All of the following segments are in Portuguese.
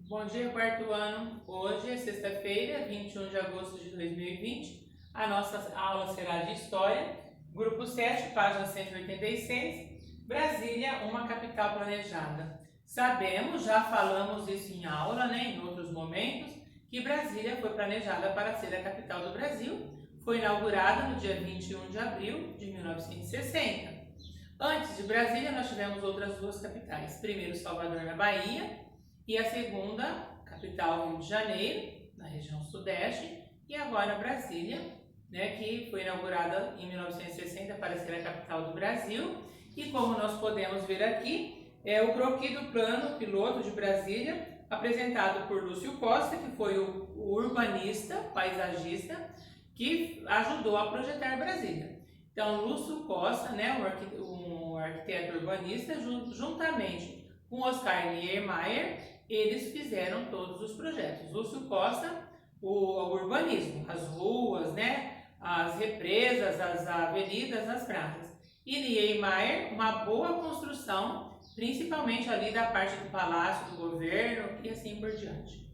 Bom dia, quarto ano. Hoje é sexta-feira, 21 de agosto de 2020. A nossa aula será de História, grupo 7, página 186, Brasília, uma capital planejada. Sabemos, já falamos isso em aula, em outros momentos, que Brasília foi planejada para ser a capital do Brasil. Foi inaugurada no dia 21 de abril de 1960. Antes de Brasília, nós tivemos outras duas capitais. Primeiro, Salvador, na Bahia, e a segunda, capital, Rio de Janeiro, na região sudeste, e agora Brasília, que foi inaugurada em 1960 para ser a capital do Brasil. E como nós podemos ver aqui, é o croquis do plano piloto de Brasília, apresentado por Lúcio Costa, que foi o urbanista, paisagista, que ajudou a projetar Brasília. Então, Lúcio Costa, um arquiteto urbanista, juntamente com Oscar Niemeyer, eles fizeram todos os projetos. Lúcio Costa, o urbanismo, as ruas, as represas, as avenidas, as praças. E Niemeyer, uma boa construção, principalmente ali da parte do palácio, do governo e assim por diante.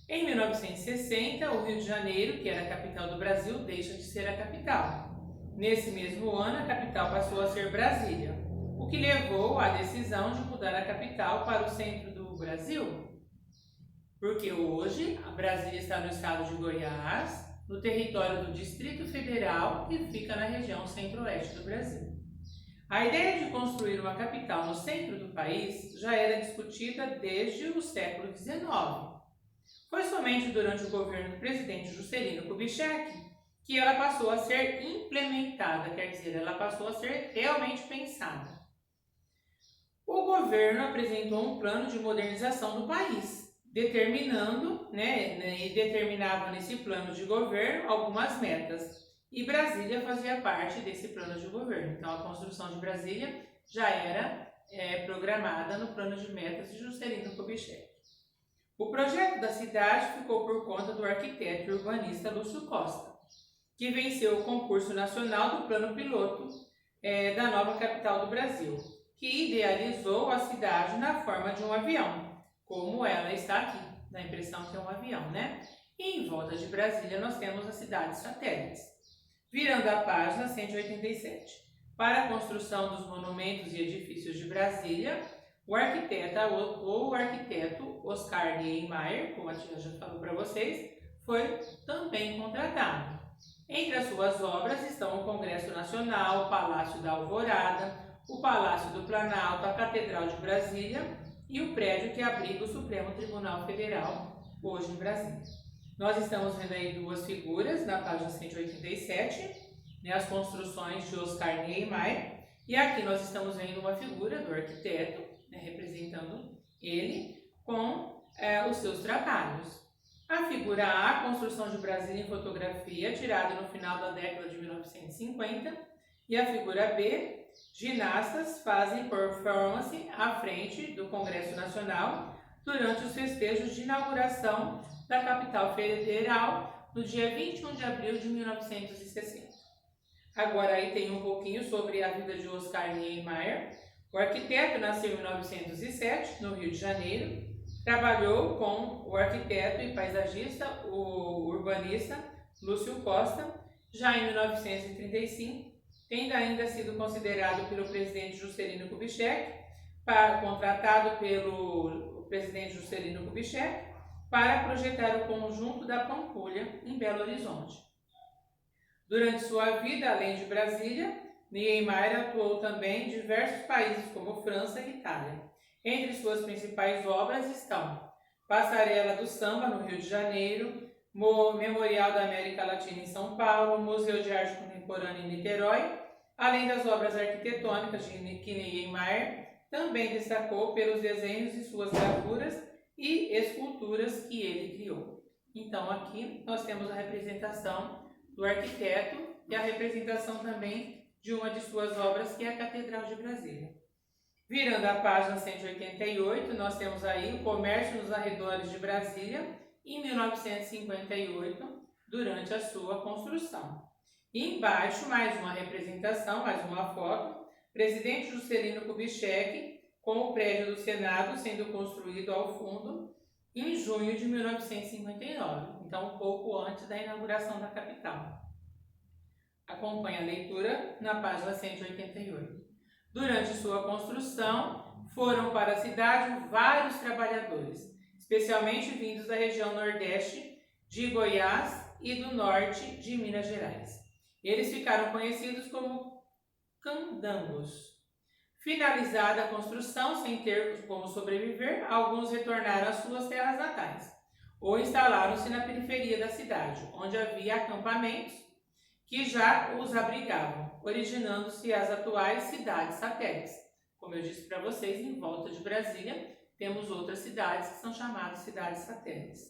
Em 1960, o Rio de Janeiro, que era a capital do Brasil, deixa de ser a capital. Nesse mesmo ano, a capital passou a ser Brasília, o que levou à decisão de mudar a capital para o centro do Brasil, porque hoje a Brasília está no estado de Goiás, no território do Distrito Federal, e fica na região centro-oeste do Brasil. A ideia de construir uma capital no centro do país já era discutida desde o século XIX. Foi somente durante o governo do presidente Juscelino Kubitschek que ela passou a ser implementada, quer dizer, ela passou a ser realmente pensada. O governo apresentou um plano de modernização do país, determinando, e determinava nesse plano de governo algumas metas. E Brasília fazia parte desse plano de governo. Então, a construção de Brasília já era programada no plano de metas de Juscelino Kubitschek. O projeto da cidade ficou por conta do arquiteto e urbanista Lúcio Costa, que venceu o concurso nacional do plano piloto da nova capital do Brasil, que idealizou a cidade na forma de um avião, como ela está aqui, dá a impressão que é um avião, E em volta de Brasília nós temos as cidades satélites. Virando a página 187. Para a construção dos monumentos e edifícios de Brasília, o arquiteto Oscar Niemeyer, como a tia já falou para vocês, foi também contratado. Entre as suas obras estão o Congresso Nacional, o Palácio da Alvorada, o Palácio do Planalto, a Catedral de Brasília e o prédio que abriga o Supremo Tribunal Federal, hoje em Brasília. Nós estamos vendo aí duas figuras na página 187, as construções de Oscar Niemeyer, e aqui nós estamos vendo uma figura do arquiteto, representando ele com os seus trabalhos. A figura A, construção de Brasília em fotografia, tirada no final da década de 1950, e a figura B, ginastas fazem performance à frente do Congresso Nacional durante os festejos de inauguração da capital federal no dia 21 de abril de 1960. Agora aí tem um pouquinho sobre a vida de Oscar Niemeyer. O arquiteto nasceu em 1907, no Rio de Janeiro. Trabalhou com o arquiteto e paisagista, o urbanista Lúcio Costa, já em 1935, tendo ainda sido considerado pelo presidente Juscelino Kubitschek, contratado pelo presidente Juscelino Kubitschek, para projetar o conjunto da Pampulha, em Belo Horizonte. Durante sua vida, além de Brasília, Niemeyer atuou também em diversos países como França e Itália. Entre suas principais obras estão Passarela do Samba, no Rio de Janeiro, Memorial da América Latina em São Paulo, Museu de Arte Contemporânea em Niterói, além das obras arquitetônicas que Niemeyer também destacou pelos desenhos de suas gravuras e esculturas que ele criou. Então aqui nós temos a representação do arquiteto e a representação também de uma de suas obras, que é a Catedral de Brasília. Virando a página 188, nós temos aí o comércio nos arredores de Brasília em 1958, durante a sua construção. E embaixo, mais uma representação, mais uma foto, presidente Juscelino Kubitschek com o prédio do Senado sendo construído ao fundo, em junho de 1959, então um pouco antes da inauguração da capital. Acompanhe a leitura na página 188. Durante sua construção, foram para a cidade vários trabalhadores, especialmente vindos da região nordeste de Goiás e do norte de Minas Gerais. Eles ficaram conhecidos como candangos. Finalizada a construção, sem ter como sobreviver, alguns retornaram às suas terras natais ou instalaram-se na periferia da cidade, onde havia acampamentos que já os abrigavam, originando-se as atuais cidades satélites. Como eu disse para vocês, em volta de Brasília, temos outras cidades que são chamadas cidades satélites.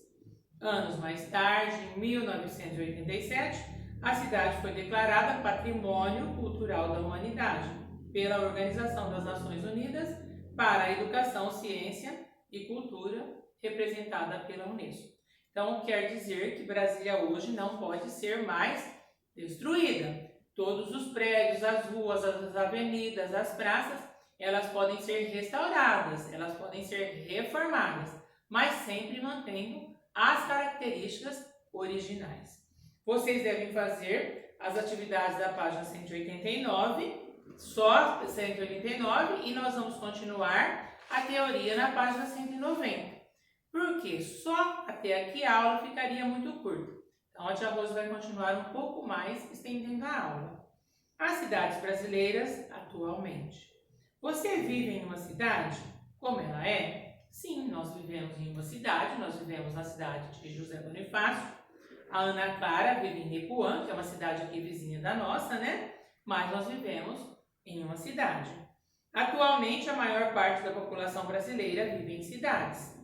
Anos mais tarde, em 1987, a cidade foi declarada Patrimônio Cultural da Humanidade pela Organização das Nações Unidas para a Educação, Ciência e Cultura, representada pela Unesco. Então, quer dizer que Brasília hoje não pode ser mais destruída. Todos os prédios, as ruas, as avenidas, as praças, elas podem ser restauradas, elas podem ser reformadas, mas sempre mantendo as características originais. Vocês devem fazer as atividades da página 189, só 189, e nós vamos continuar a teoria na página 190. Porque só até aqui a aula ficaria muito curta. Então, a tia Rosa vai continuar um pouco mais estendendo a aula. As cidades brasileiras atualmente. Você vive em uma cidade como ela é? Sim, nós vivemos em uma cidade, nós vivemos na cidade de José Bonifácio. A Ana Clara vive em Nepuã, que é uma cidade aqui vizinha da nossa, né? Mas nós vivemos em uma cidade. Atualmente, a maior parte da população brasileira vive em cidades.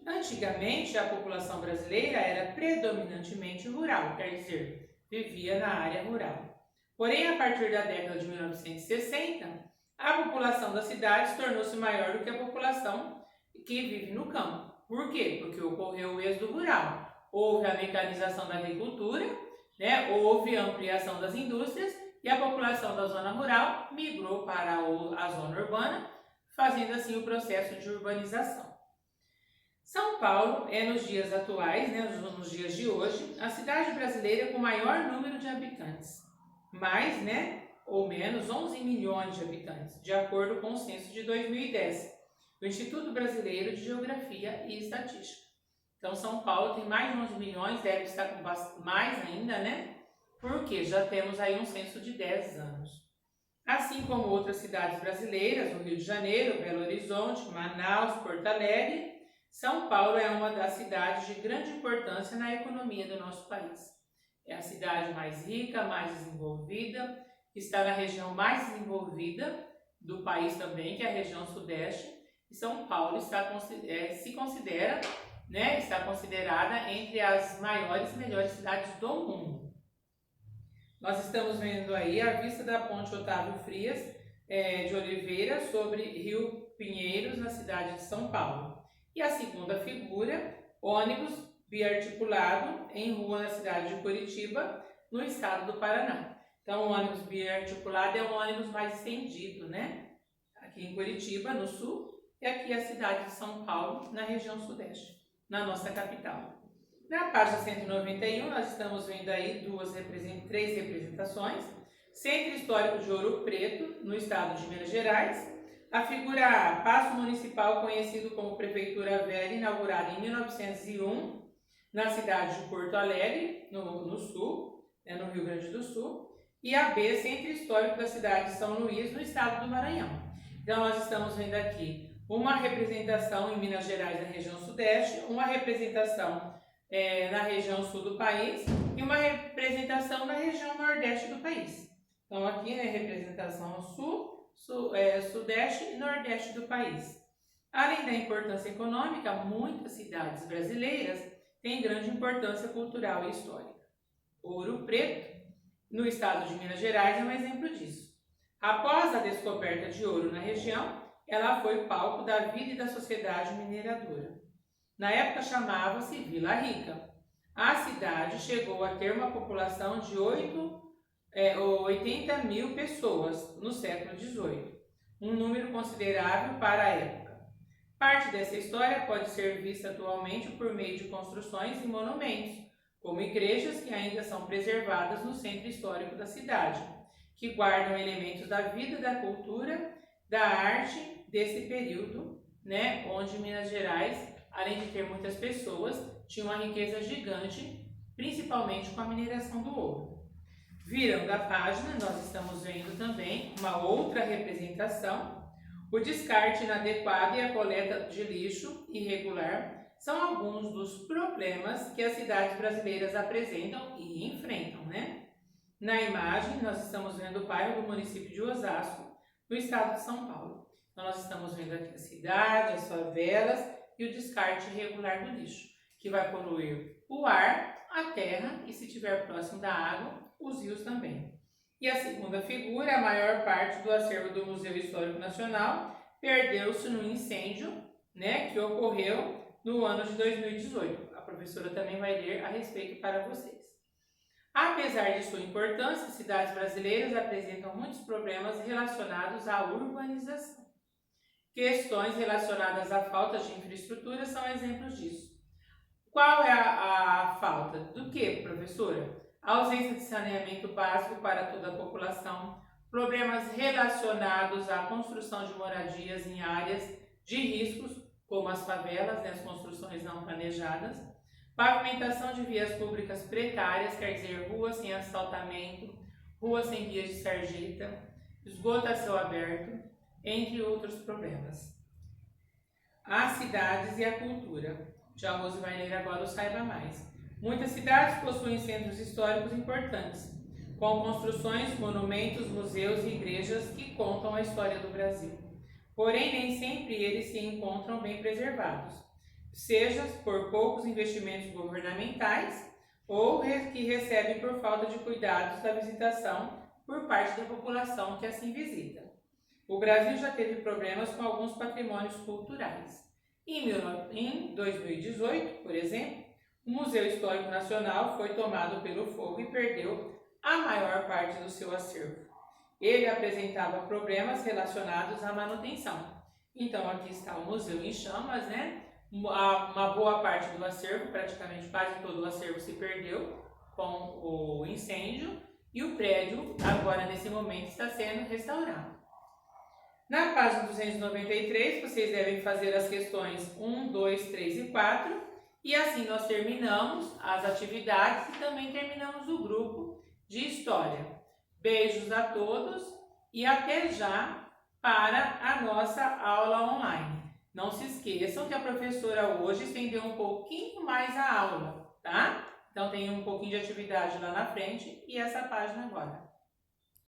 Antigamente, a população brasileira era predominantemente rural, quer dizer, vivia na área rural. Porém, a partir da década de 1960, a população das cidades tornou-se maior do que a população que vive no campo. Por quê? Porque ocorreu o êxodo rural. Houve a mecanização da agricultura, né? Houve a ampliação das indústrias e a população da zona rural migrou para a zona urbana, fazendo assim o processo de urbanização. São Paulo é, nos dias atuais, né, nos dias de hoje, a cidade brasileira com maior número de habitantes. Mais, né, ou menos 11 milhões de habitantes, de acordo com o censo de 2010, do Instituto Brasileiro de Geografia e Estatística. Então, São Paulo tem mais de 11 milhões, deve estar com mais ainda, né? Porque já temos aí um censo de 10 anos. Assim como outras cidades brasileiras, o Rio de Janeiro, Belo Horizonte, Manaus, Porto Alegre, São Paulo é uma das cidades de grande importância na economia do nosso país. É a cidade mais rica, mais desenvolvida, está na região mais desenvolvida do país também, que é a região sudeste, e São Paulo está considerada entre as maiores e melhores cidades do mundo. Nós estamos vendo aí a vista da ponte Otávio Frias de Oliveira sobre Rio Pinheiros, na cidade de São Paulo. E a segunda figura, ônibus biarticulado em rua na cidade de Curitiba, no estado do Paraná. Então, o ônibus biarticulado é um ônibus mais estendido, né? Aqui em Curitiba, no sul, e aqui a cidade de São Paulo, na região sudeste, na nossa capital. Na página 191, nós estamos vendo aí três representações. Centro Histórico de Ouro Preto, no estado de Minas Gerais. A figura A, Paço Municipal, conhecido como Prefeitura Velha, inaugurada em 1901, na cidade de Porto Alegre, no sul, no Rio Grande do Sul. E a B, Centro Histórico da cidade de São Luís, no estado do Maranhão. Então, nós estamos vendo aqui uma representação em Minas Gerais, na região sudeste, uma representação na região sul do país e uma representação na região nordeste do país. Então, aqui, né, representação sul, sudeste e nordeste do país. Além da importância econômica, muitas cidades brasileiras têm grande importância cultural e histórica. Ouro Preto, no estado de Minas Gerais, é um exemplo disso. Após a descoberta de ouro na região, ela foi palco da vida e da sociedade mineradora. Na época chamava-se Vila Rica. A cidade chegou a ter uma população de 80 mil pessoas no século XVIII, um número considerável para a época. Parte dessa história pode ser vista atualmente por meio de construções e monumentos, como igrejas que ainda são preservadas no centro histórico da cidade, que guardam elementos da vida, da cultura, da arte desse período, né, onde Minas Gerais, além de ter muitas pessoas, tinha uma riqueza gigante, principalmente com a mineração do ouro. Virando a página, nós estamos vendo também uma outra representação. O descarte inadequado e a coleta de lixo irregular são alguns dos problemas que as cidades brasileiras apresentam e enfrentam, né? Na imagem, nós estamos vendo o bairro do município de Osasco, no estado de São Paulo. Então, nós estamos vendo aqui a cidade, as favelas e o descarte irregular do lixo, que vai poluir o ar, a terra e, se estiver próximo da água, os rios também. E a segunda figura, a maior parte do acervo do Museu Histórico Nacional perdeu-se no incêndio, né, que ocorreu no ano de 2018. A professora também vai ler a respeito para vocês. Apesar de sua importância, cidades brasileiras apresentam muitos problemas relacionados à urbanização. Questões relacionadas à falta de infraestrutura são exemplos disso. Qual é a falta? Do que, professora? A ausência de saneamento básico para toda a população, problemas relacionados à construção de moradias em áreas de riscos, como as favelas, as construções não planejadas, pavimentação de vias públicas precárias, quer dizer, ruas sem asfaltamento, ruas sem vias de sarjeta, esgoto a céu aberto, entre outros problemas. As cidades e a cultura. Já a Rose vai ler agora o Saiba Mais. Muitas cidades possuem centros históricos importantes, com construções, monumentos, museus e igrejas que contam a história do Brasil. Porém, nem sempre eles se encontram bem preservados, seja por poucos investimentos governamentais ou que recebem por falta de cuidados da visitação por parte da população que assim visita. O Brasil já teve problemas com alguns patrimônios culturais. Em 2018, por exemplo, o Museu Histórico Nacional foi tomado pelo fogo e perdeu a maior parte do seu acervo. Ele apresentava problemas relacionados à manutenção. Então, aqui está o museu em chamas, né? Uma boa parte do acervo, praticamente quase todo o acervo se perdeu com o incêndio e o prédio, agora nesse momento, está sendo restaurado. Na página 293, vocês devem fazer as questões 1, 2, 3 e 4 e assim nós terminamos as atividades e também terminamos o grupo de História. Beijos a todos e até já para a nossa aula online. Não se esqueçam que a professora hoje estendeu um pouquinho mais a aula, tá? Então tem um pouquinho de atividade lá na frente e essa página agora.